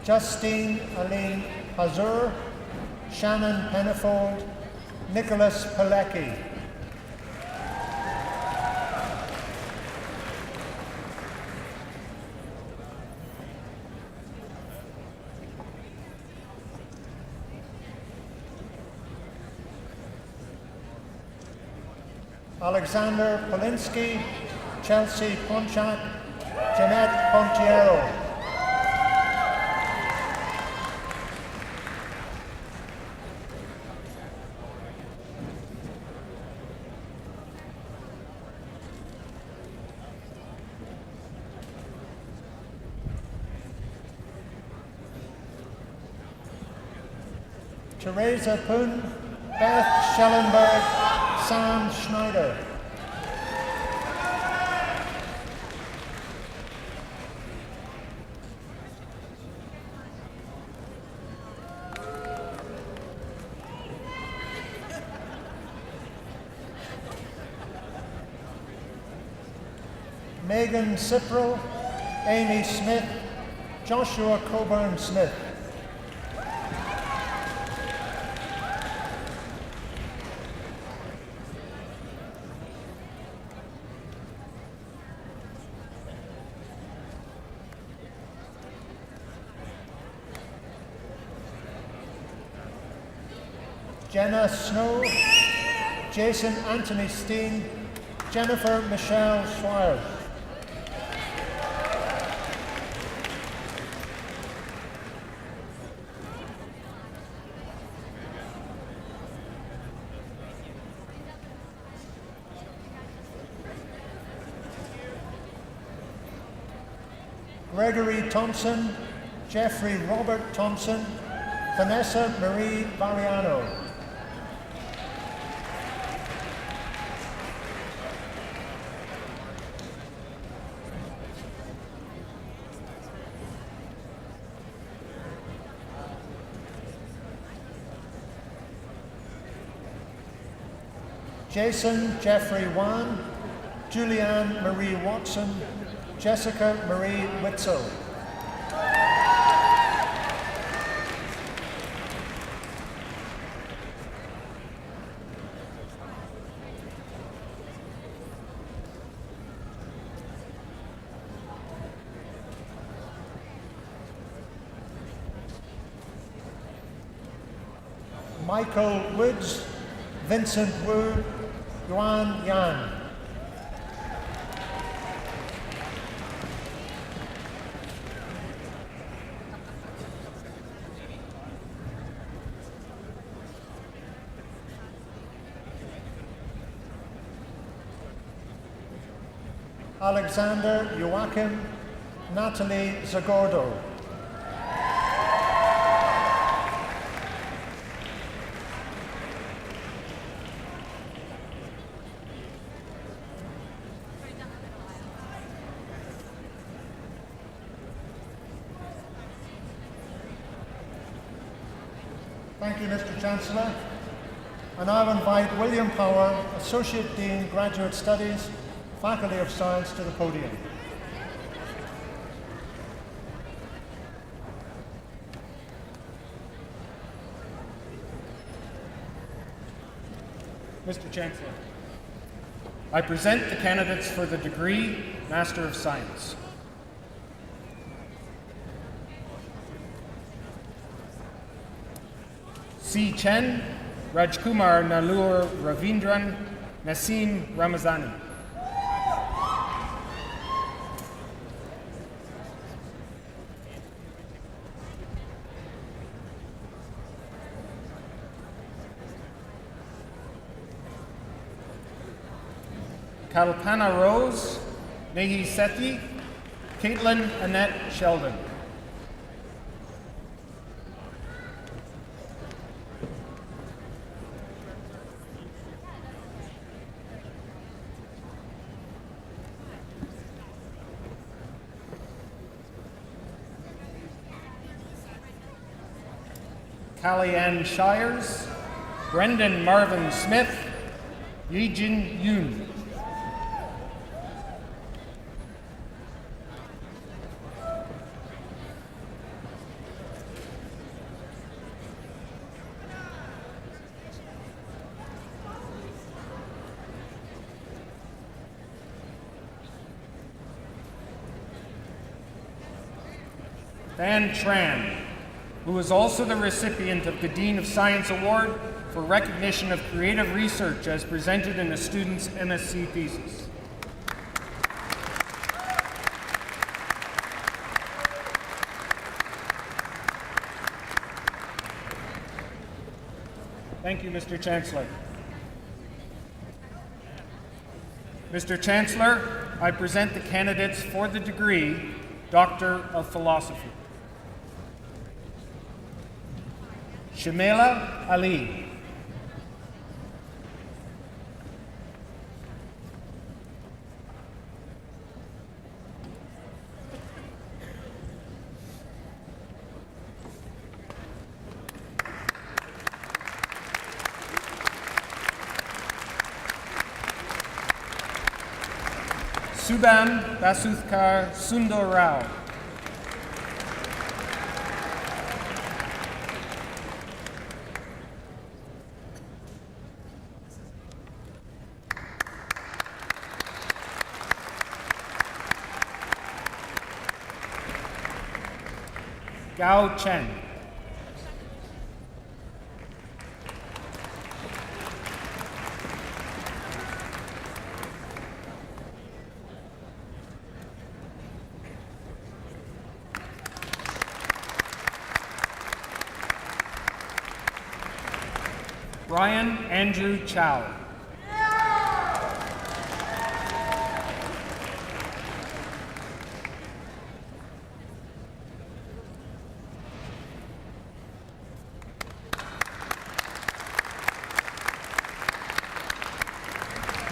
Justine Aline Hazur, Shannon Pennifold, Nicholas Pilecki. Alexander Polinsky, Chelsea Ponchak, Jeanette Pontiero. Teresa Poon, Beth Schellenberg, Sam Schneider. Megan Cipral, Amy Smith, Joshua Coburn Smith. Jenna Snow, Jason Anthony Steen, Jennifer Michelle Swires. Gregory Thompson, Jeffrey Robert Thompson, Vanessa Marie Variano. Jason Jeffrey Wan, Julianne Marie Watson, Jessica Marie Witzel. Michael Woods, Vincent Wu, Yuan Yan. Alexander Joachim, Natalie Zagordo. Thank you, Mr. Chancellor. I now invite William Power, Associate Dean, Graduate Studies, Faculty of Science, to the podium. Mr. Chancellor, I present the candidates for the degree Master of Science. C. Chen, Rajkumar Nallur Ravindran, Naseem Ramazani. Kalpana Rose, Nehi Sethi, Caitlin Annette Sheldon. Callie-Ann Shires, Brendan Marvin Smith, Yijin Yoon. Van Tran, who is also the recipient of the Dean of Science Award for recognition of creative research as presented in a student's MSc thesis. Thank you, Mr. Chancellor. Mr. Chancellor, I present the candidates for the degree Doctor of Philosophy. Shamela Ali. Suban Basuthkar Sundar Rao. Gao Chen. Ryan Andrew Chow.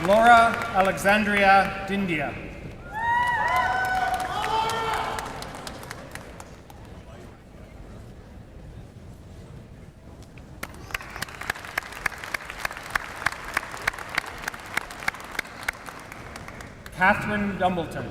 Laura Alexandria Dindia. Catherine Dumbleton.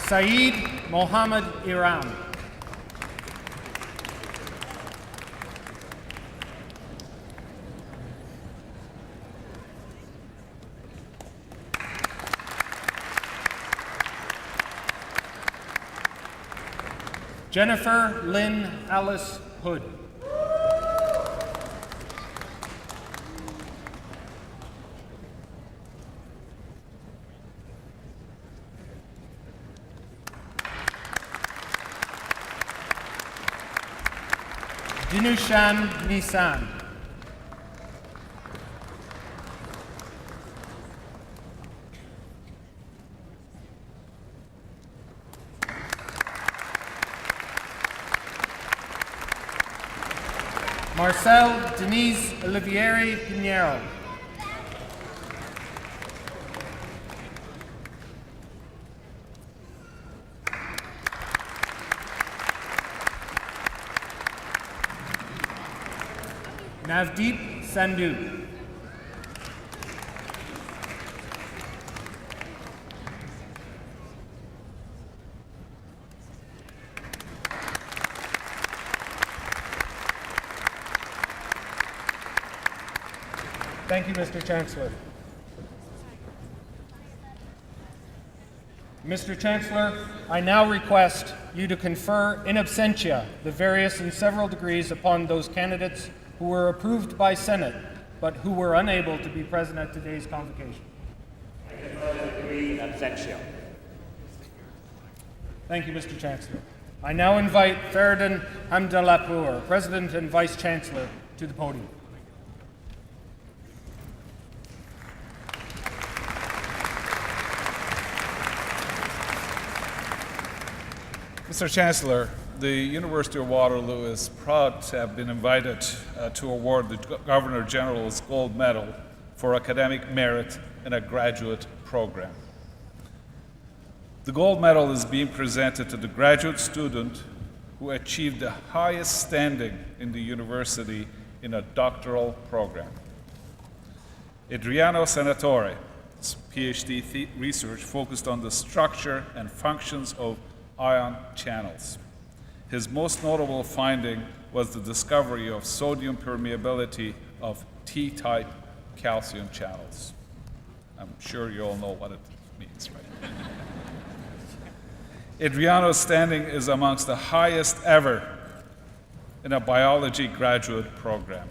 Saeed Mohammed Iram. Jennifer Lynn Alice Hood. Dinushan Nisan. Marcel Denise Olivieri Pinheiro. Navdeep Sandhu. Thank you, Mr. Chancellor. Mr. Chancellor, I now request you to confer in absentia the various and several degrees upon those candidates who were approved by Senate, but who were unable to be present at today's convocation. I confer the degree in absentia. Thank you, Mr. Chancellor. I now invite Feridun Hamdallahpur, President and Vice Chancellor, to the podium. Mr. Chancellor, the University of Waterloo is proud to have been invited to award the Governor General's Gold Medal for academic merit in a graduate program. The Gold Medal is being presented to the graduate student who achieved the highest standing in the university in a doctoral program. Adriano Senatore's PhD research focused on the structure and functions of ion channels. His most notable finding was the discovery of sodium permeability of T-type calcium channels. I'm sure you all know what it means, right? Adriano's standing is amongst the highest ever in a biology graduate program.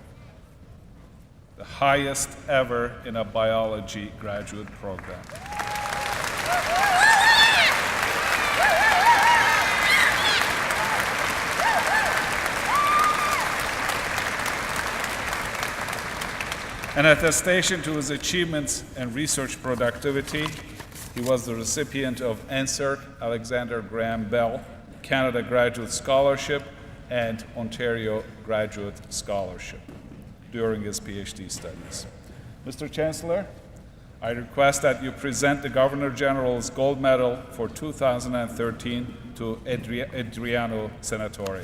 The highest ever in a biology graduate program. An attestation to his achievements and research productivity, he was the recipient of NSERC Alexander Graham Bell Canada Graduate Scholarship and Ontario Graduate Scholarship during his PhD studies. Mr. Chancellor, I request that you present the Governor General's Gold Medal for 2013 to Adriano Senatore.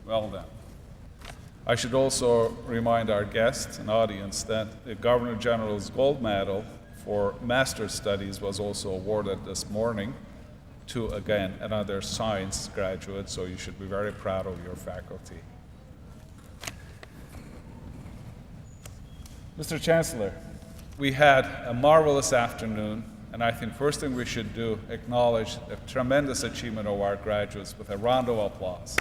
Well then, I should also remind our guests and audience that the Governor General's Gold Medal for Master's Studies was also awarded this morning to, again, another science graduate, so you should be very proud of your faculty. Mr. Chancellor, we had a marvelous afternoon, and I think first thing we should do, acknowledge the tremendous achievement of our graduates with a round of applause.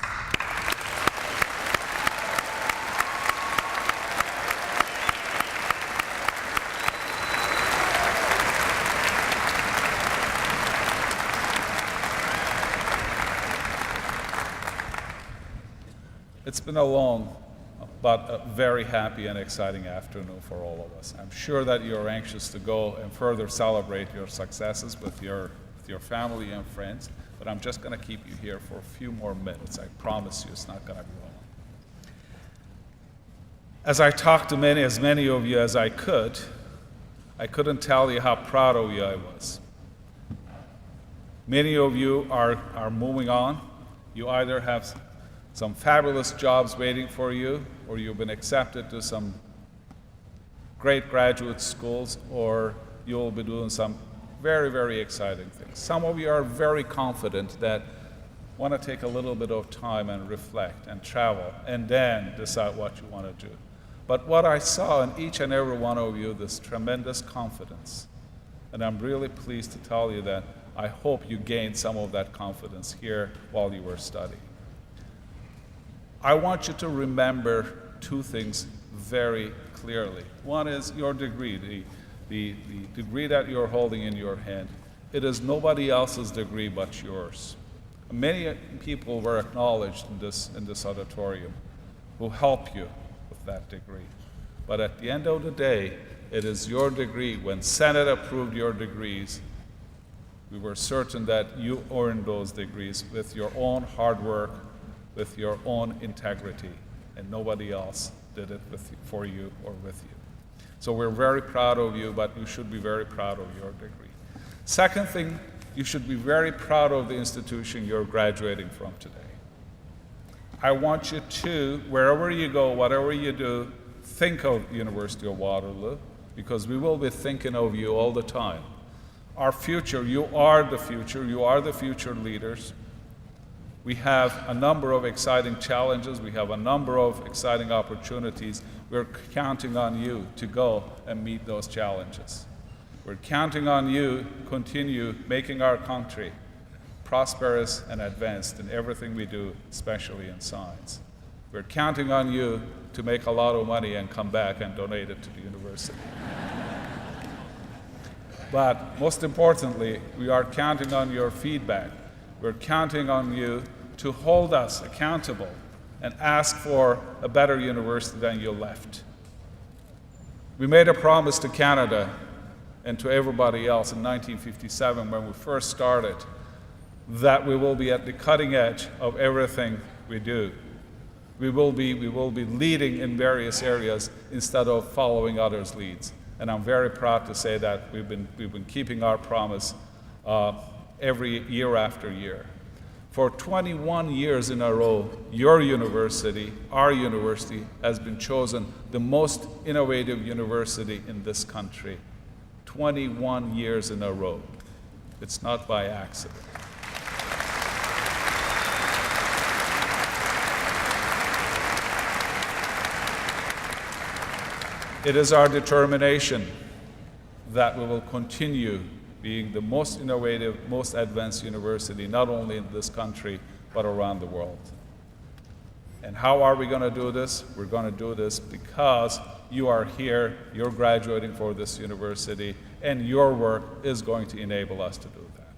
It's been a long, but a very happy and exciting afternoon for all of us. I'm sure that you're anxious to go and further celebrate your successes with your family and friends, but I'm just going to keep you here for a few more minutes. I promise you it's not going to be long. As I talked to as many of you as I couldn't tell you how proud of you I was. Many of you are moving on. You either have some fabulous jobs waiting for you, or you've been accepted to some great graduate schools, or you'll be doing some very, very exciting things. Some of you are very confident that want to take a little bit of time and reflect and travel and then decide what you want to do. But what I saw in each and every one of you, this tremendous confidence. And I'm really pleased to tell you that I hope you gained some of that confidence here while you were studying. I want you to remember two things very clearly. One is your degree, the degree that you're holding in your hand. It is nobody else's degree but yours. Many people were acknowledged in this auditorium who help you with that degree. But at the end of the day, it is your degree. When Senate approved your degrees, we were certain that you earned those degrees with your own hard work, with your own integrity, and nobody else did it for you or with you. So we're very proud of you, but you should be very proud of your degree. Second thing, you should be very proud of the institution you're graduating from today. I want you to, wherever you go, whatever you do, think of University of Waterloo, because we will be thinking of you all the time. Our future, you are the future leaders. We have a number of exciting challenges. We have a number of exciting opportunities. We're counting on you to go and meet those challenges. We're counting on you to continue making our country prosperous and advanced in everything we do, especially in science. We're counting on you to make a lot of money and come back and donate it to the university. But most importantly, we are counting on your feedback. We're counting on you to hold us accountable and ask for a better university than you left. We made a promise to Canada and to everybody else in 1957 when we first started that we will be at the cutting edge of everything we do. We will be leading in various areas instead of following others' leads. And I'm very proud to say that we've been keeping our promise every year after year. For 21 years in a row, your university, our university, has been chosen the most innovative university in this country. 21 years in a row. It's not by accident. It is our determination that we will continue being the most innovative, most advanced university, not only in this country, but around the world. And how are we going to do this? We're going to do this because you are here, you're graduating for this university, and your work is going to enable us to do that.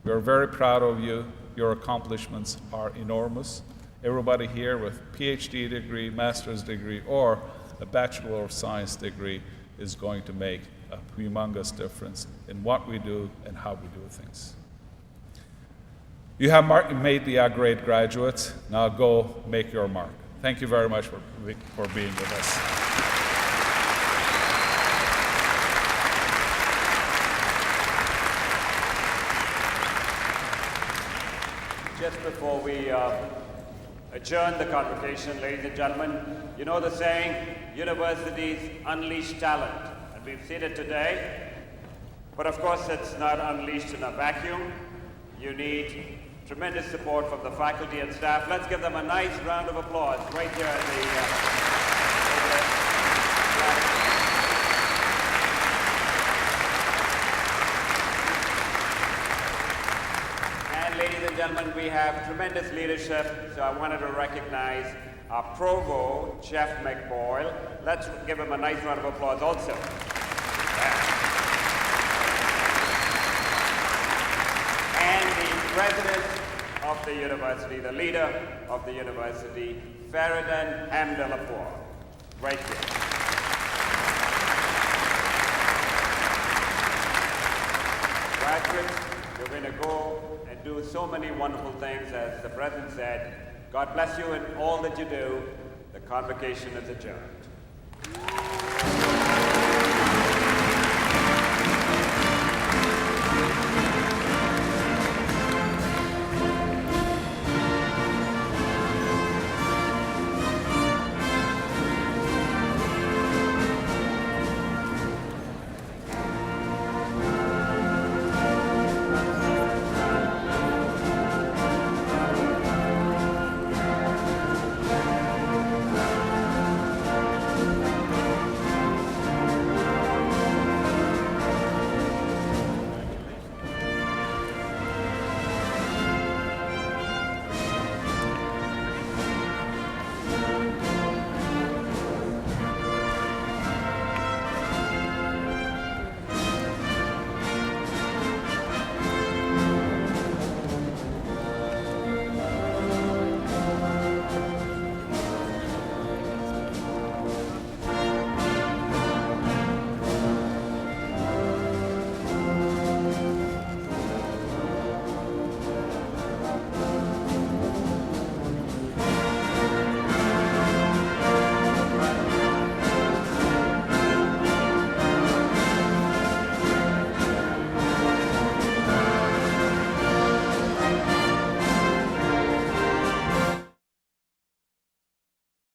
We are very proud of you. Your accomplishments are enormous. Everybody here with PhD degree, master's degree, or a Bachelor of Science degree is going to make a humongous difference in what we do and how we do things. You have made the grade graduates. Now go make your mark. Thank you very much for being with us. Just before we adjourn the convocation, ladies and gentlemen, you know the saying, universities unleash talent. And we've seen it today. But of course, it's not unleashed in a vacuum. You need tremendous support from the faculty and staff. Let's give them a nice round of applause right here at And ladies and gentlemen, we have tremendous leadership, so I wanted to recognize our Provost, Jeff McBoyle. Let's give him a nice round of applause also. And the president of the university, the leader of the university, Faridan Hamdalapur, right here. Graduates, you're going to go and do so many wonderful things, as the president said. God bless you in all that you do. The convocation is adjourned.